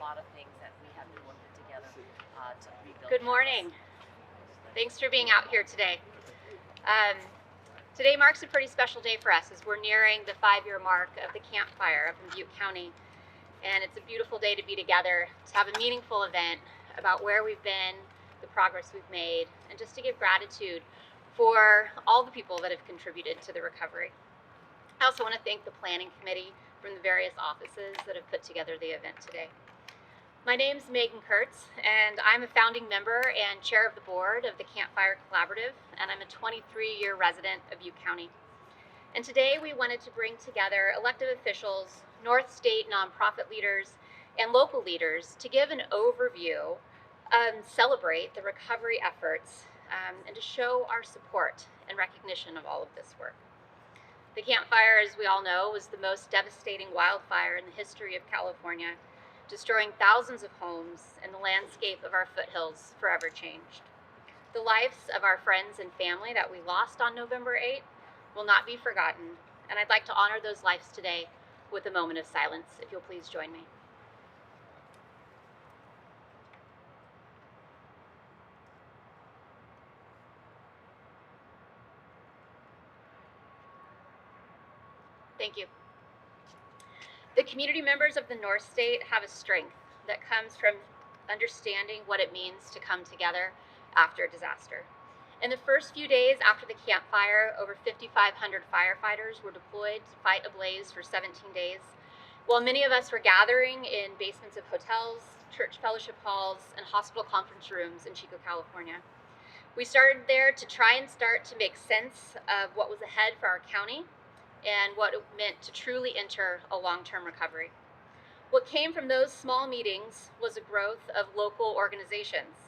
lot of things that we have been working together to rebuild. Good morning. Thanks for being out here today. Today marks a pretty special day for us as we're nearing the 5-year mark of the campfire up in Butte County. And it's a beautiful day to be together, to have a meaningful event about where we've been, the progress we've made, and just to give gratitude for all the people that have contributed to the recovery. I also want to thank the planning committee from the various offices that have put together the event today. My name's Megan Kurtz, and I'm a founding member and chair of the board of the Campfire Collaborative, and I'm a 23-year resident of Butte County. And today we wanted to bring together elected officials, North State nonprofit leaders, and local leaders to give an overview and celebrate the recovery efforts and to show our support and recognition of all of this work. The campfire, as we all know, was the most devastating wildfire in the history of California, destroying thousands of homes, and the landscape of our foothills forever changed. The lives of our friends and family that we lost on November 8th will not be forgotten, and I'd like to honor those lives today with a moment of silence, if you'll please join me. Thank you. The community members of the North State have a strength that comes from understanding what it means to come together after a disaster. In the first few days after the campfire, over 5,500 firefighters were deployed to fight a blaze for 17 days, while many of us were gathering in basements of hotels, church fellowship halls, and hospital conference rooms in Chico, California. We started there to try and start to make sense of what was ahead for our county and what it meant to truly enter a long-term recovery. What came from those small meetings was a growth of local organizations,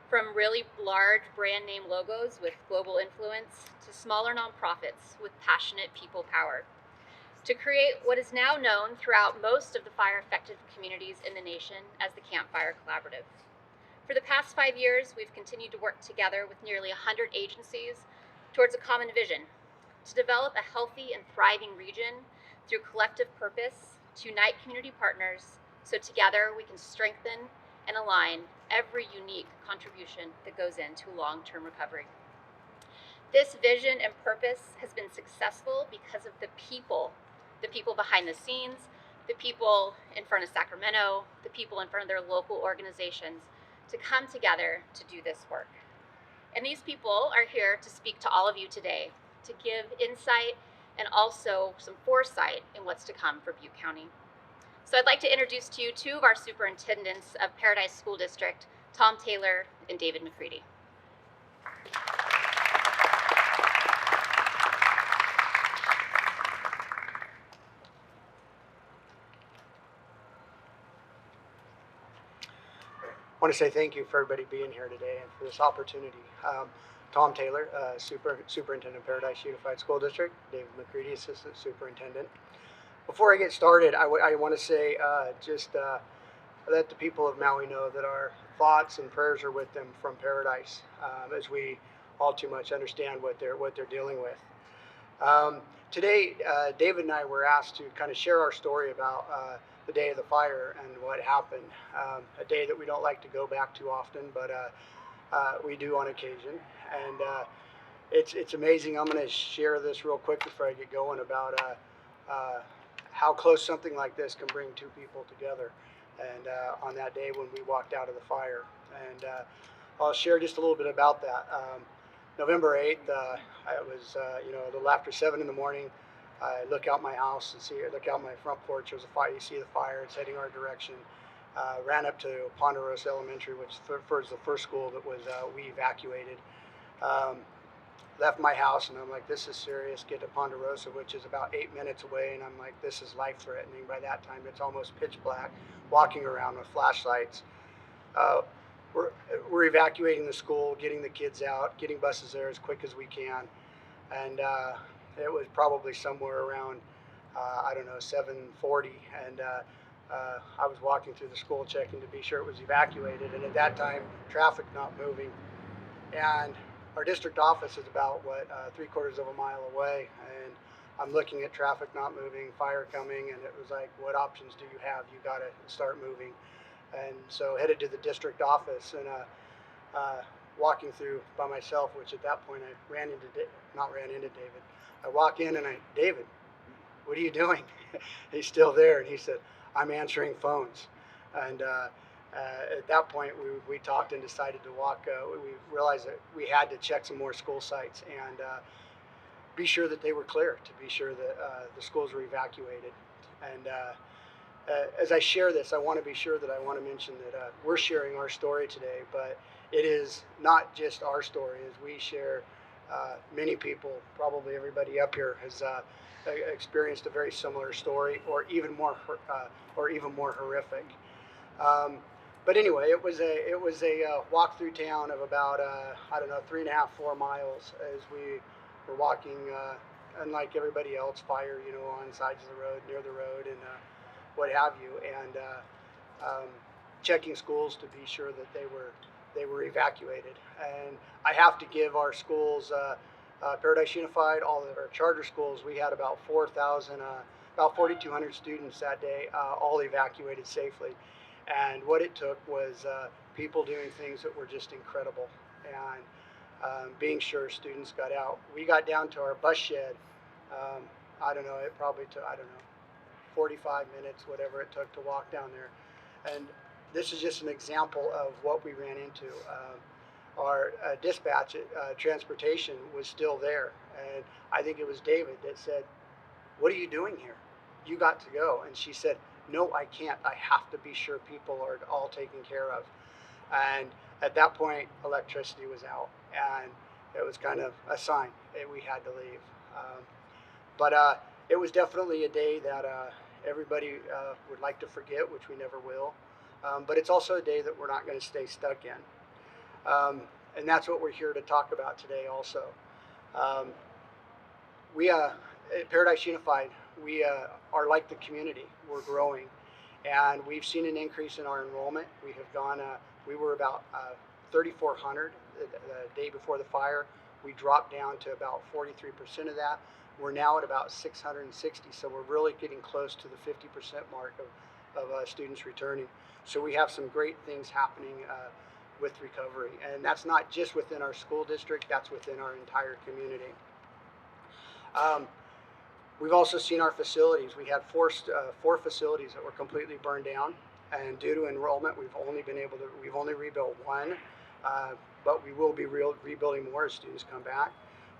from really large brand name logos with global influence to smaller nonprofits with passionate people power, to create what is now known throughout most of the fire-affected communities in the nation as the Campfire Collaborative. For the past 5 years, we've continued to work together with nearly 100 agencies towards a common vision: to develop a healthy and thriving region through collective purpose, to unite community partners so together we can strengthen and align every unique contribution that goes into long-term recovery. This vision and purpose has been successful because of the people behind the scenes, the people in front of Sacramento, the people in front of their local organizations to come together to do this work. And these people are here to speak to all of you today, to give insight and also some foresight in what's to come for Butte County. So I'd like to introduce to you two of our superintendents of Paradise School District, Tom Taylor and David McCready. I want to say thank you for everybody being here today and for this opportunity. Tom Taylor, Superintendent of Paradise Unified School District. David McCready, Assistant Superintendent. Before I get started, I want to say let the people of Maui know that our thoughts and prayers are with them from Paradise, as we all too much understand what they're dealing with. Today, David and I were asked to kind of share our story about the day of the fire and what happened. A day that we don't like to go back to often, but we do on occasion. And it's amazing. I'm going to share this real quick before I get going about how close something like this can bring two people together. And on that day when we walked out of the fire, and I'll share just a little bit about that. November 8th, I was a little after 7 in the morning. I look out my house and look out my front porch. There's a fire. You see the fire. It's heading our direction. Ran up to Ponderosa Elementary, which was the first school that was we evacuated. Left my house, and I'm like, this is serious. Get to Ponderosa, which is about 8 minutes away, and I'm like, this is life-threatening. By that time, it's almost pitch black, walking around with flashlights. We're evacuating the school, getting the kids out, getting buses there as quick as we can, and it was probably somewhere around, 7:40, and I was walking through the school checking to be sure it was evacuated, and at that time, traffic not moving, and our district office is about 3/4 of a mile away, and I'm looking at traffic not moving, fire coming, and it was like, what options do you have? You got to start moving. And so headed to the district office, and walking through by myself, which at that point I not ran into David. I walk in and David, what are you doing? He's still there, and he said, I'm answering phones. And at that point, we talked and decided to walk. We realized that we had to check some more school sites and be sure that they were clear, to be sure that the schools were evacuated. And as I share this, I want to be sure that I want to mention that we're sharing our story today, but it is not just our story. As we share, many people, probably everybody up here, has experienced a very similar story, or even more horrific. But anyway, it was a walk through town of about 3.5, 4 miles as we were walking. Unlike everybody else, fire, on sides of the road, near the road, and what have you, and checking schools to be sure that they were evacuated. And I have to give our schools, Paradise Unified, all of our charter schools, we had about 4,200 students that day, all evacuated safely. And what it took was people doing things that were just incredible, and being sure students got out. We got down to our bus shed. It probably took 45 minutes, whatever it took to walk down there. And this is just an example of what we ran into. Our dispatch transportation was still there, and I think it was David that said, what are you doing here? You got to go. And she said, no, I can't. I have to be sure people are all taken care of. And at that point, electricity was out, and it was kind of a sign that we had to leave. But it was definitely a day that everybody would like to forget, which we never will. But it's also a day that we're not going to stay stuck in. And that's what we're here to talk about today also. We at Paradise Unified, we are like the community. We're growing, and we've seen an increase in our enrollment. We have gone, we were about 3,400 the day before the fire. We dropped down to about 43% of that. We're now at about 660, so we're really getting close to the 50% mark of students returning. So we have some great things happening with recovery, and that's not just within our school district, that's within our entire community. We've also seen our facilities. We had four facilities that were completely burned down, and due to enrollment, we've only rebuilt one, but we will be rebuilding more as students come back.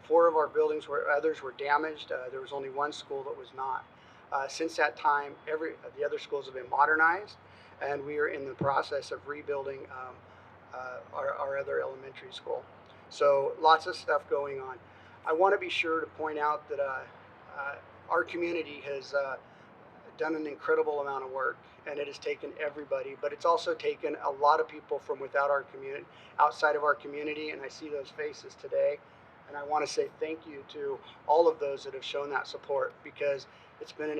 4 of our buildings others were damaged. There was only one school that was not. Since that time, the other schools have been modernized, and we are in the process of rebuilding our other elementary school. So lots of stuff going on. I want to be sure to point out that our community has done an incredible amount of work, and it has taken everybody, but it's also taken a lot of people from outside of our community, and I see those faces today. And I want to say thank you to all of those that have shown that support, because it's been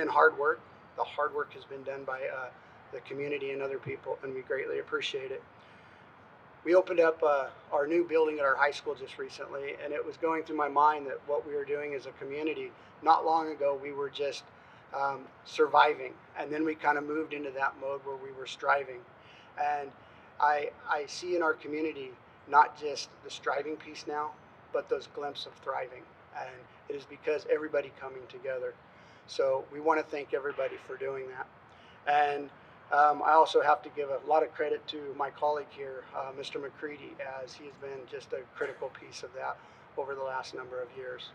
hard work. The hard work has been done by the community and other people, and we greatly appreciate it. We opened up our new building at our high school just recently, and it was going through my mind that what we were doing as a community, not long ago we were just surviving, and then we kind of moved into that mode where we were striving. And I see in our community not just the striving piece now, but those glimpses of thriving, and it is because everybody coming together. So we want to thank everybody for doing that. And I also have to give a lot of credit to my colleague here, Mr. McCready, as he's been just a critical piece of that over the last number of years.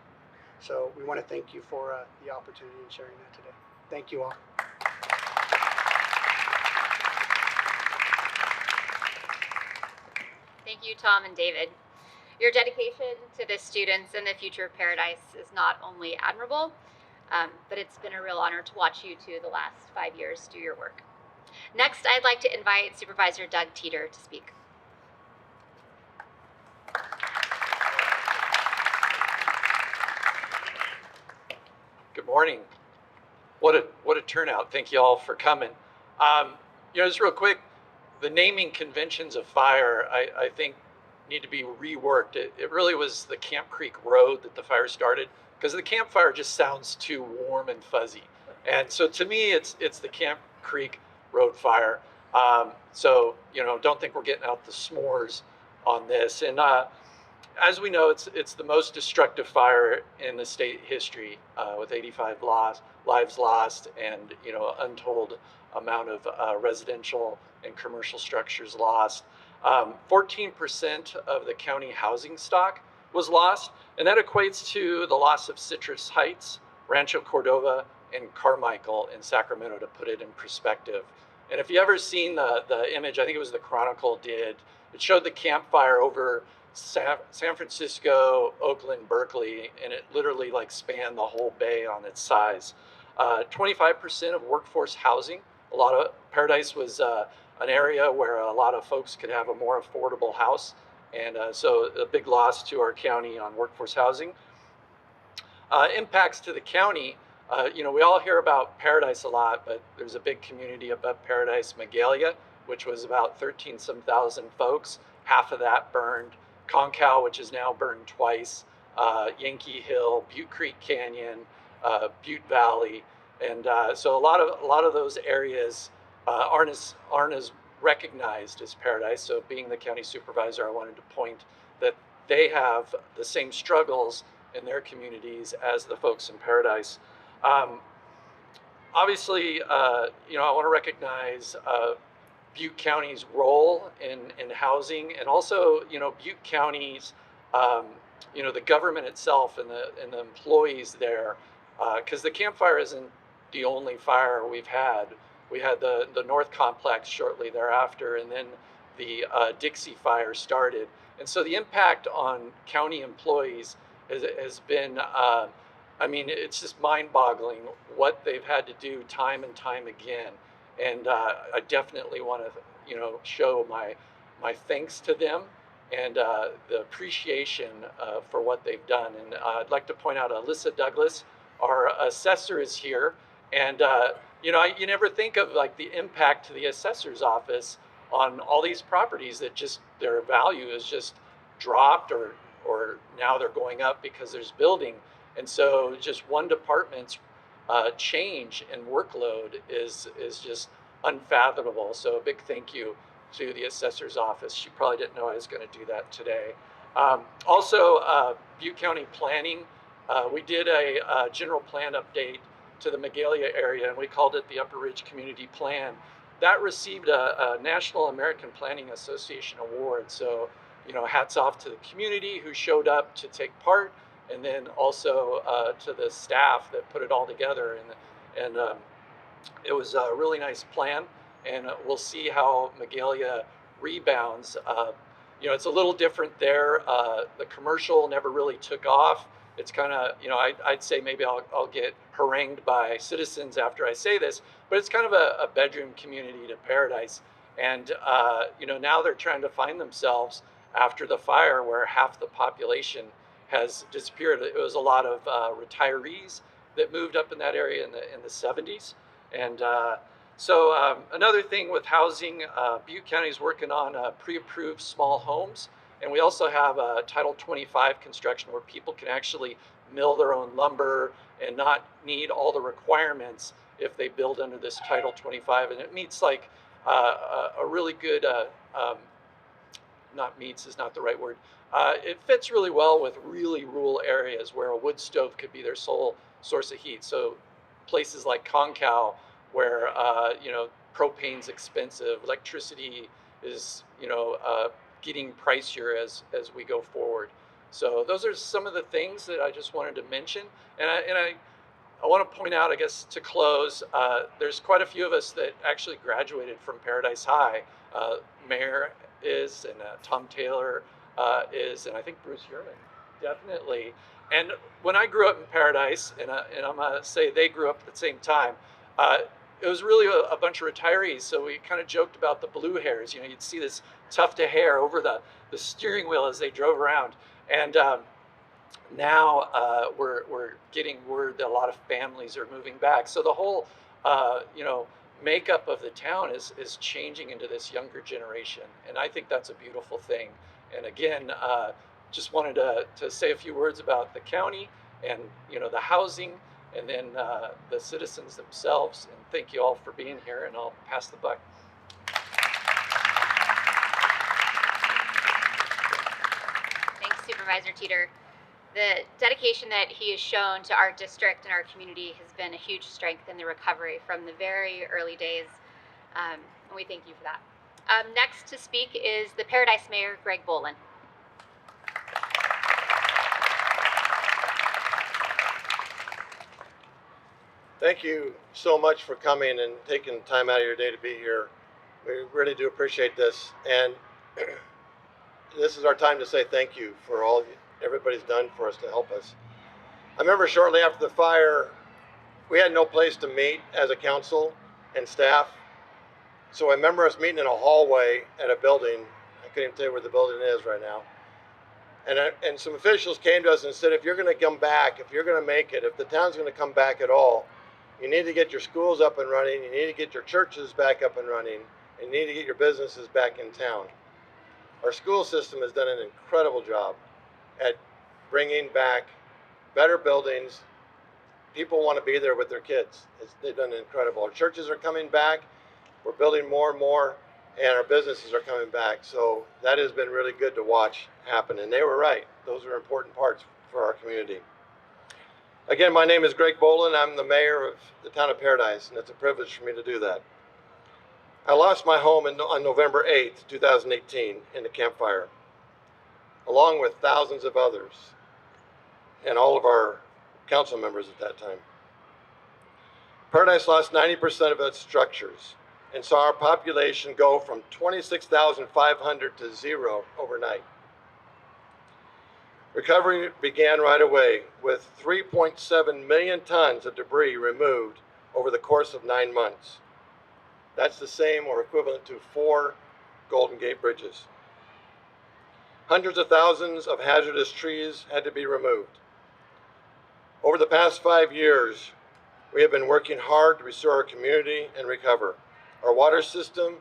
So we want to thank you for the opportunity in sharing that today. Thank you all. Thank you, Tom and David. Your dedication to the students and the future of Paradise is not only admirable, but it's been a real honor to watch you two the last 5 years do your work. Next, I'd like to invite Supervisor Doug Teeter to speak. Good morning. What a turnout. Thank you all for coming. Just real quick, the naming conventions of fire, I think, need to be reworked. It really was the Camp Creek Road that the fire started, because the campfire just sounds too warm and fuzzy. And so to me, it's the Camp Creek road fire. So, don't think we're getting out the s'mores on this. And as we know, it's the most destructive fire in the state history, with 85 lives lost, and untold amount of residential and commercial structures lost. 14% of the county housing stock was lost, and that equates to the loss of Citrus Heights, Rancho Cordova, and Carmichael in Sacramento, to put it in perspective. And if you ever seen the image, I think it was the Chronicle did, it showed the campfire over San Francisco, Oakland, Berkeley, and it literally spanned the whole bay on its size. 25% of workforce housing. A lot of Paradise was an area where a lot of folks could have a more affordable house, and so a big loss to our county on workforce housing. Impacts to the county. We all hear about Paradise a lot, but there's a big community above Paradise, Magalia, which was about 13-some thousand folks. Half of that burned. Concow, which is now burned twice. Yankee Hill, Butte Creek Canyon, Butte Valley, and so a lot of those areas aren't as recognized as Paradise. So being the county supervisor, I wanted to point that they have the same struggles in their communities as the folks in Paradise. Obviously, I want to recognize Butte County's role in housing, and also, Butte County's, the government itself and the employees there, because the Camp Fire isn't the only fire we've had. We had the North Complex shortly thereafter, and then the Dixie Fire started. And so the impact on county employees has been, it's just mind-boggling what they've had to do time and time again. And I definitely want to, show my thanks to them and the appreciation for what they've done. And I'd like to point out Alyssa Douglas, our assessor, is here. And you never think of the impact to the assessor's office on all these properties that just their value is just dropped, or now they're going up because there's building. And so just one department's change in workload is just unfathomable. So a big thank you to the assessor's office. She probably didn't know I was going to do that today. Also, Butte County Planning, we did a general plan update to the Magalia area, and we called it the Upper Ridge Community Plan. That received a National American Planning Association award. So, hats off to the community who showed up to take part, and then also to the staff that put it all together. And it was a really nice plan, and we'll see how Magalia rebounds. It's a little different there. The commercial never really took off. It's kind of, I'd say maybe I'll get harangued by citizens after I say this, but it's kind of a bedroom community to Paradise. And, now they're trying to find themselves after the fire, where half the population has disappeared. It was a lot of retirees that moved up in that area in the 70s. And so another thing with housing, Butte County is working on pre-approved small homes. And we also have Title 25 construction, where people can actually mill their own lumber and not need all the requirements if they build under this Title 25. And it meets a really good, not meets is not the right word. It fits really well with really rural areas where a wood stove could be their sole source of heat. So places like Concow, where propane's expensive, electricity is getting pricier as we go forward. So those are some of the things that I just wanted to mention. And I want to point out, I guess, to close, there's quite a few of us that actually graduated from Paradise High. Mayor is, and Tom Taylor is, and I think Bruce Yerman, definitely. And when I grew up in Paradise, and I'm going to say they grew up at the same time, it was really a bunch of retirees. So we kind of joked about the blue hairs. You'd see this tuft of hair over the steering wheel as they drove around. And now we're getting word that a lot of families are moving back. So the whole, makeup of the town is changing into this younger generation. And I think that's a beautiful thing. And again, just wanted to say a few words about the county and, the housing and then the citizens themselves. And thank you all for being here, and I'll pass the buck. Thanks, Supervisor Teeter. The dedication that he has shown to our district and our community has been a huge strength in the recovery from the very early days, and we thank you for that. Next to speak is the Paradise Mayor, Greg Bolin. Thank you so much for coming and taking time out of your day to be here. We really do appreciate this. And this is our time to say thank you for all everybody's done for us to help us. I remember shortly after the fire, we had no place to meet as a council and staff. So I remember us meeting in a hallway at a building. I couldn't even tell you where the building is right now. And some officials came to us and said, if you're going to come back, if you're going to make it, if the town's going to come back at all, you need to get your schools up and running, you need to get your churches back up and running, and you need to get your businesses back in town. Our school system has done an incredible job at bringing back better buildings. People want to be there with their kids. They've done incredible. Our churches are coming back. We're building more and more, and our businesses are coming back. So that has been really good to watch happen. And they were right. Those are important parts for our community. Again, my name is Greg Bolin. I'm the mayor of the town of Paradise, and it's a privilege for me to do that. I lost my home on November 8th, 2018 in the Camp Fire, along with thousands of others and all of our council members at that time. Paradise lost 90% of its structures and saw our population go from 26,500 to 0 overnight. Recovery began right away with 3.7 million tons of debris removed over the course of 9 months. That's the same or equivalent to 4 Golden Gate bridges. Hundreds of thousands of hazardous trees had to be removed. Over the past 5 years, we have been working hard to restore our community and recover. Our water system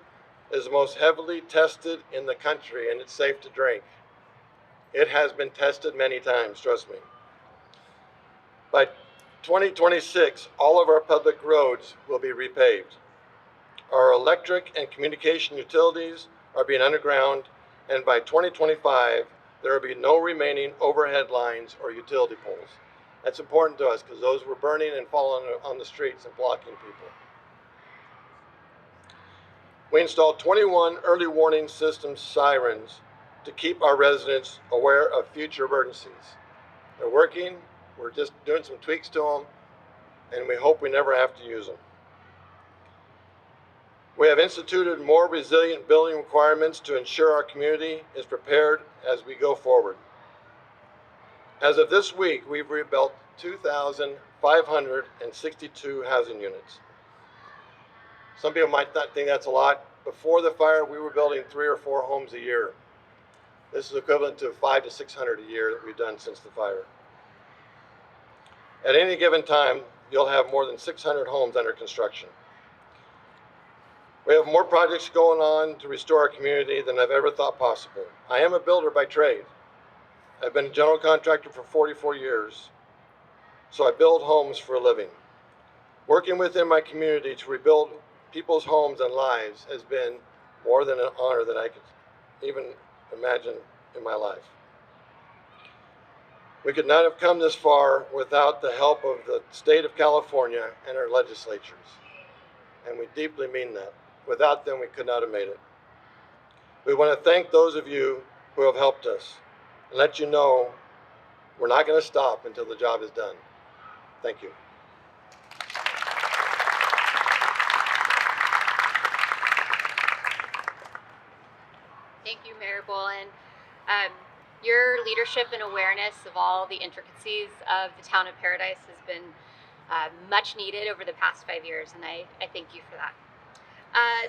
is the most heavily tested in the country, and it's safe to drink. It has been tested many times, trust me. By 2026, all of our public roads will be repaved. Our electric and communication utilities are being underground, and by 2025, there will be no remaining overhead lines or utility poles. That's important to us because those were burning and falling on the streets and blocking people. We installed 21 early warning system sirens to keep our residents aware of future emergencies. They're working, we're just doing some tweaks to them, and we hope we never have to use them. We have instituted more resilient building requirements to ensure our community is prepared as we go forward. As of this week, we've rebuilt 2,562 housing units. Some people might not think that's a lot. Before the fire, we were building 3 or 4 homes a year. This is equivalent to 500 to 600 a year that we've done since the fire. At any given time, you'll have more than 600 homes under construction. We have more projects going on to restore our community than I've ever thought possible. I am a builder by trade. I've been a general contractor for 44 years, so I build homes for a living. Working within my community to rebuild people's homes and lives has been more than an honor that I could even imagine in my life. We could not have come this far without the help of the state of California and our legislatures, and we deeply mean that. Without them, we could not have made it. We want to thank those of you who have helped us and let you know we're not going to stop until the job is done. Thank you. Thank you, Mayor Bolin. Your leadership and awareness of all the intricacies of the town of Paradise has been much needed over the past 5 years, and I thank you for that.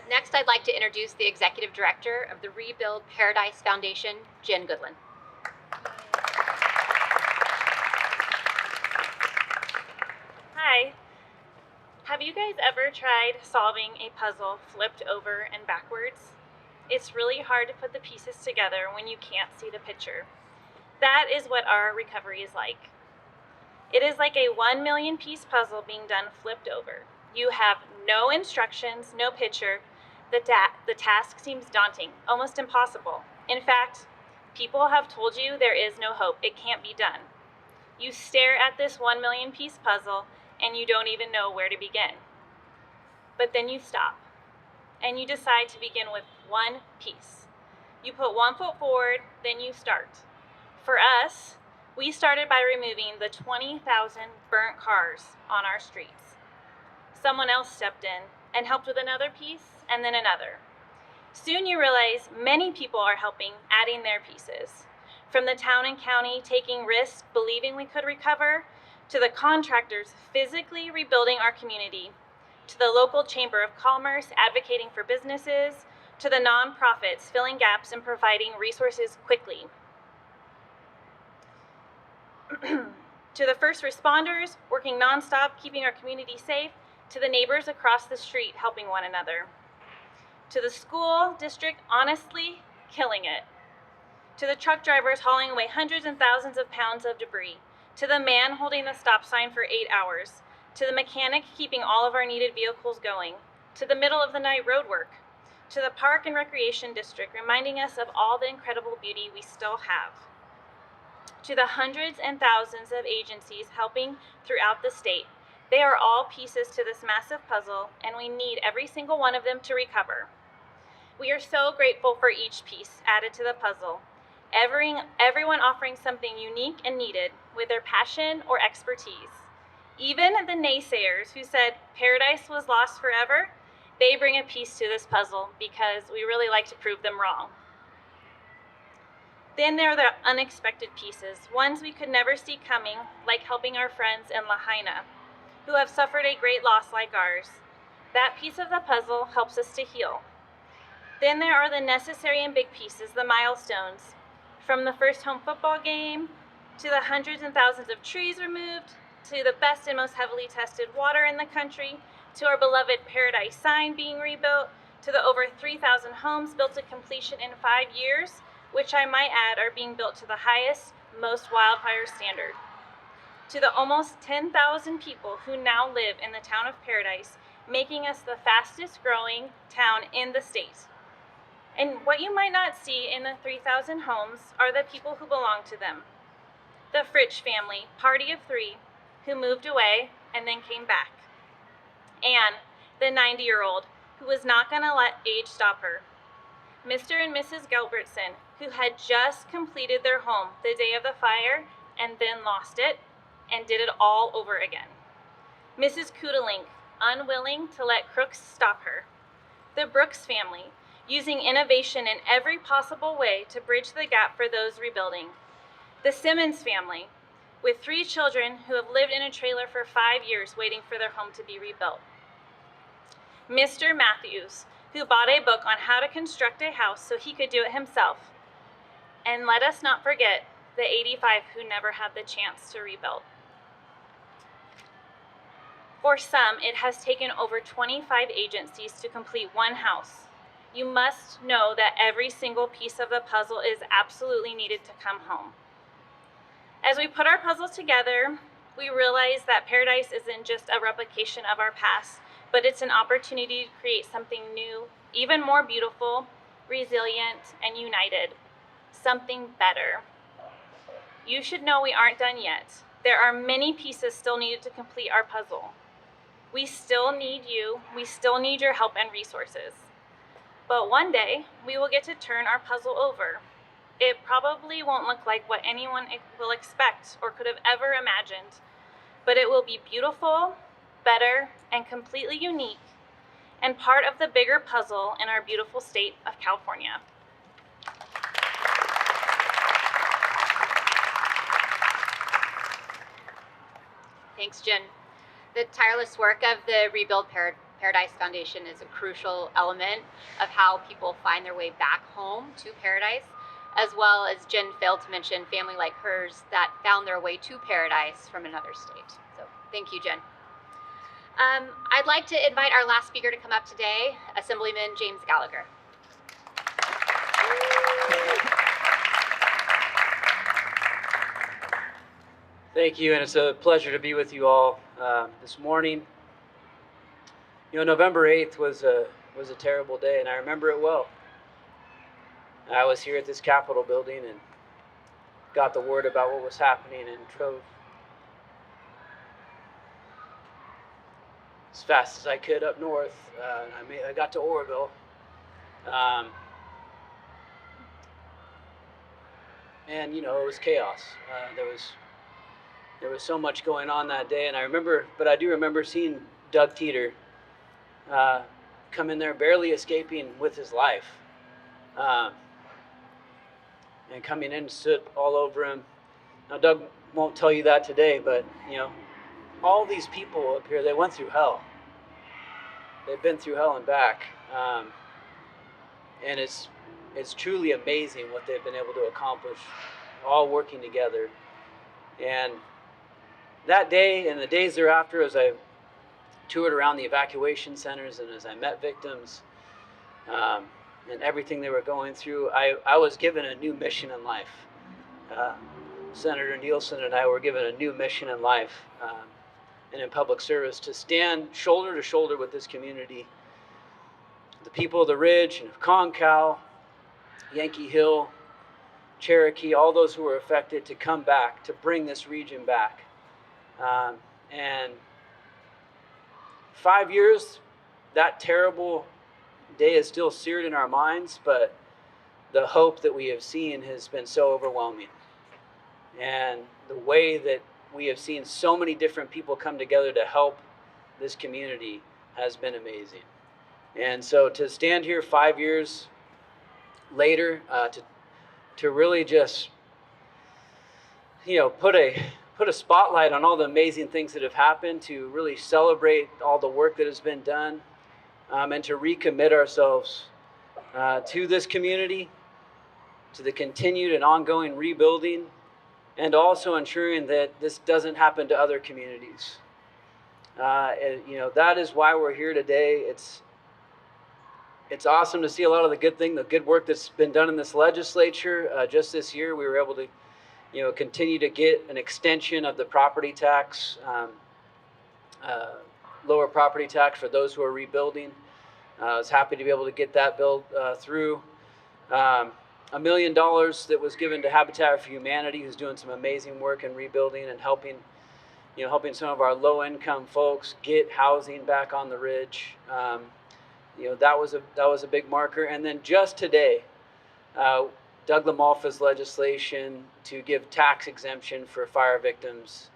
Next, I'd like to introduce the Executive Director of the Rebuild Paradise Foundation, Jen Goodland. Hi. Have you guys ever tried solving a puzzle flipped over and backwards? It's really hard to put the pieces together when you can't see the picture. That is what our recovery is like. It is like a 1 million piece puzzle being done flipped over. You have no instructions, no picture. The task seems daunting, almost impossible. In fact, people have told you there is no hope. It can't be done. You stare at this 1 million piece puzzle and you don't even know where to begin. But then you stop and you decide to begin with one piece. You put 1 foot forward, then you start. For us, we started by removing the 20,000 burnt cars on our streets. Someone else stepped in and helped with another piece and then another. Soon you realize many people are helping, adding their pieces. From the town and county taking risks, believing we could recover, to the contractors physically rebuilding our community, to the local chamber of commerce advocating for businesses, to the nonprofits filling gaps and providing resources quickly. To the first responders working nonstop, keeping our community safe, to the neighbors across the street helping one another. To the school district honestly killing it. To the truck drivers hauling away hundreds and thousands of pounds of debris. To the man holding the stop sign for 8 hours. To the mechanic keeping all of our needed vehicles going. To the middle of the night road work. To the park and recreation district reminding us of all the incredible beauty we still have. To the hundreds and thousands of agencies helping throughout the state. They are all pieces to this massive puzzle, and we need every single one of them to recover. We are so grateful for each piece added to the puzzle, everyone offering something unique and needed with their passion or expertise. Even the naysayers who said paradise was lost forever, they bring a piece to this puzzle because we really like to prove them wrong. Then there are the unexpected pieces, ones we could never see coming, like helping our friends in Lahaina, who have suffered a great loss like ours. That piece of the puzzle helps us to heal. Then there are the necessary and big pieces, the milestones, from the first home football game, to the hundreds and thousands of trees removed, to the best and most heavily tested water in the country, to our beloved Paradise sign being rebuilt, to the over 3,000 homes built to completion in 5 years, which I might add are being built to the highest, most wildfire standard. To the almost 10,000 people who now live in the town of Paradise, making us the fastest growing town in the state. And what you might not see in the 3,000 homes are the people who belong to them. The Fritsch family, party of 3, who moved away and then came back. Anne, the 90-year-old, who was not going to let age stop her. Mr. and Mrs. Gilbertson, who had just completed their home the day of the fire and then lost it and did it all over again. Mrs. Kudalink, unwilling to let crooks stop her. The Brooks family, using innovation in every possible way to bridge the gap for those rebuilding. The Simmons family, with 3 children who have lived in a trailer for 5 years waiting for their home to be rebuilt. Mr. Matthews, who bought a book on how to construct a house so he could do it himself. And let us not forget the 85 who never had the chance to rebuild. For some, it has taken over 25 agencies to complete one house. You must know that every single piece of the puzzle is absolutely needed to come home. As we put our puzzles together, we realize that Paradise isn't just a replication of our past, but it's an opportunity to create something new, even more beautiful, resilient, and united. Something better. You should know we aren't done yet. There are many pieces still needed to complete our puzzle. We still need you. We still need your help and resources. But one day, we will get to turn our puzzle over. It probably won't look like what anyone will expect or could have ever imagined, but it will be beautiful, better, and completely unique, and part of the bigger puzzle in our beautiful state of California. Thanks, Jen. The tireless work of the Rebuild Paradise Foundation is a crucial element of how people find their way back home to Paradise, as well as Jen failed to mention family like hers that found their way to Paradise from another state. So thank you, Jen. I'd like to invite our last speaker to come up today, Assemblyman James Gallagher. Thank you, and it's a pleasure to be with you all this morning. You know, November 8th was a terrible day, and I remember it well. I was here at this Capitol building and got the word about what was happening and drove as fast as I could up north. I got to Oroville. And you know, it was chaos. There was so much going on that day, and I do remember seeing Doug Teeter come in there barely escaping with his life, and coming in and stood all over him. Now, Doug won't tell you that today, but you know, all these people up here, they went through hell. They've been through hell and back, and it's truly amazing what they've been able to accomplish, all working together. And that day and the days thereafter, as I toured around the evacuation centers and as I met victims and everything they were going through, I was given a new mission in life. Senator Nielsen and I were given a new mission in life and in public service to stand shoulder to shoulder with this community, the people of the Ridge and of Concow, Yankee Hill, Cherokee, all those who were affected, to come back, to bring this region back. And 5 years, that terrible day is still seared in our minds, but the hope that we have seen has been so overwhelming. And the way that we have seen so many different people come together to help this community has been amazing. And so to stand here 5 years later, to really just, you know, put a spotlight on all the amazing things that have happened, to really celebrate all the work that has been done, and to recommit ourselves to this community, to the continued and ongoing rebuilding, and also ensuring that this doesn't happen to other communities. You know, that is why we're here today. It's awesome to see a lot of the good work that's been done in this legislature. Just this year, we were able to, you know, continue to get an extension of the property tax, lower property tax for those who are rebuilding. I was happy to be able to get that bill through. $1 million that was given to Habitat for Humanity, who's doing some amazing work in rebuilding and helping some of our low-income folks get housing back on the Ridge. You know, that was a big marker. And then just today, Doug LaMalfa's legislation to give tax exemption for fire victims,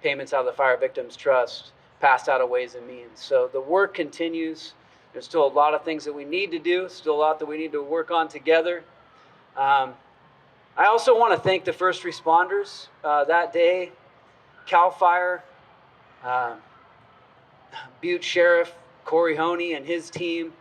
payments out of the Fire Victims Trust, passed out of Ways and Means. So the work continues. There's still a lot of things that we need to do, still a lot that we need to work on together. I also want to thank the first responders that day, CAL FIRE, Butte Sheriff Corey Honey and his team.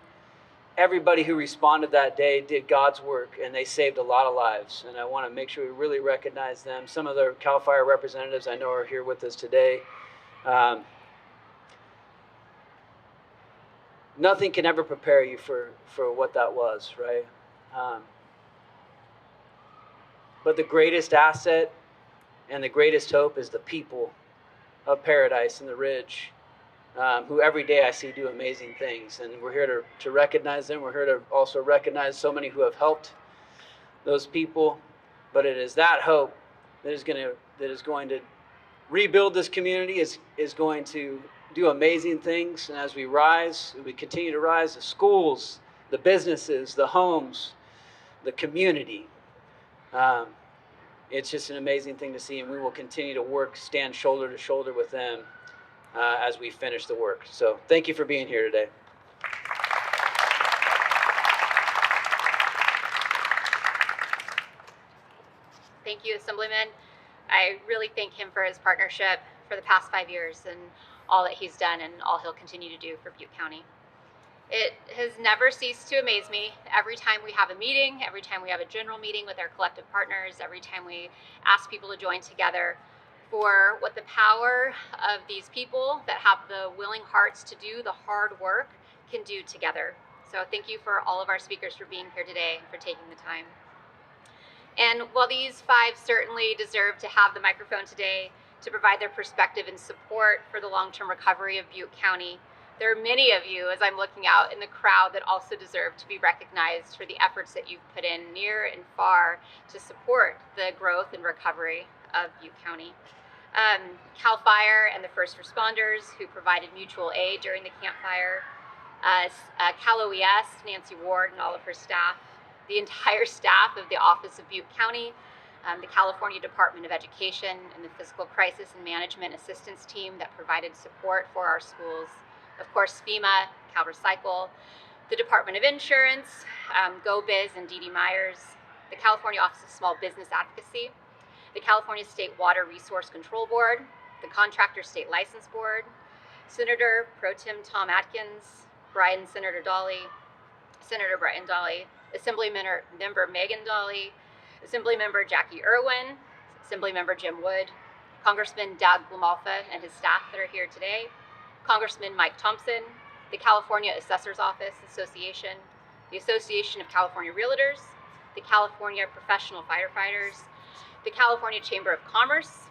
Everybody who responded that day did God's work, and they saved a lot of lives. And I want to make sure we really recognize them. Some of the CAL FIRE representatives I know are here with us today. Nothing can ever prepare you for what that was, right? But the greatest asset and the greatest hope is the people of Paradise and the Ridge, who every day I see do amazing things. And we're here to recognize them. We're here to also recognize so many who have helped those people. But it is that hope that is going to rebuild this community, is going to do amazing things. And as we continue to rise, the schools, the businesses, the homes, the community, it's just an amazing thing to see. And we will continue to stand shoulder to shoulder with them as we finish the work. So thank you for being here today. Thank you, Assemblyman. I really thank him for his partnership for the past 5 years and all that he's done and all he'll continue to do for Butte County. It has never ceased to amaze me. Every time we have a meeting, every time we have a general meeting with our collective partners, every time we ask people to join together, for what the power of these people that have the willing hearts to do the hard work can do together. So thank you for all of our speakers for being here today and for taking the time. And while these 5 certainly deserve to have the microphone today to provide their perspective and support for the long-term recovery of Butte County, there are many of you, as I'm looking out in the crowd, that also deserve to be recognized for the efforts that you've put in near and far to support the growth and recovery of Butte County. CAL FIRE and the first responders who provided mutual aid during the campfire, Cal OES, Nancy Ward and all of her staff, the entire staff of the Office of Butte County, the California Department of Education and the Fiscal Crisis and Management Assistance Team that provided support for our schools, of course FEMA, Cal Recycle, the Department of Insurance, GoBiz and Dee Dee Myers, the California Office of Small Business Advocacy, the California State Water Resource Control Board, the Contractor State License Board, Senator Pro Tem Tom Atkins, Senator Brian Dolly, Assemblymember Megan Dolly, Assemblymember Jackie Irwin, Assemblymember Jim Wood, Congressman Doug Lamalfa and his staff that are here today, Congressman Mike Thompson, the California Assessor's Office Association, the Association of California Realtors, the California Professional Firefighters, the California Chamber of Commerce,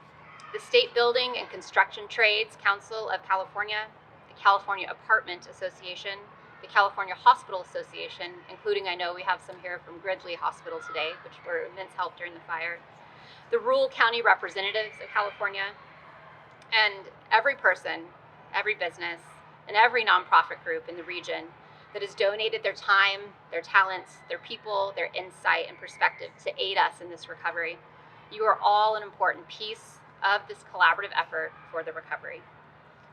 the State Building and Construction Trades Council of California, the California Apartment Association, the California Hospital Association, including, I know we have some here from Gridley Hospital today, which were immense help during the fire, the Rural County Representatives of California, and every person, every business, and every nonprofit group in the region that has donated their time, their talents, their people, their insight and perspective to aid us in this recovery. You are all an important piece of this collaborative effort for the recovery.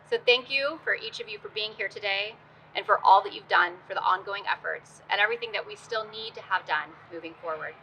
So thank you for each of you for being here today and for all that you've done for the ongoing efforts and everything that we still need to have done moving forward.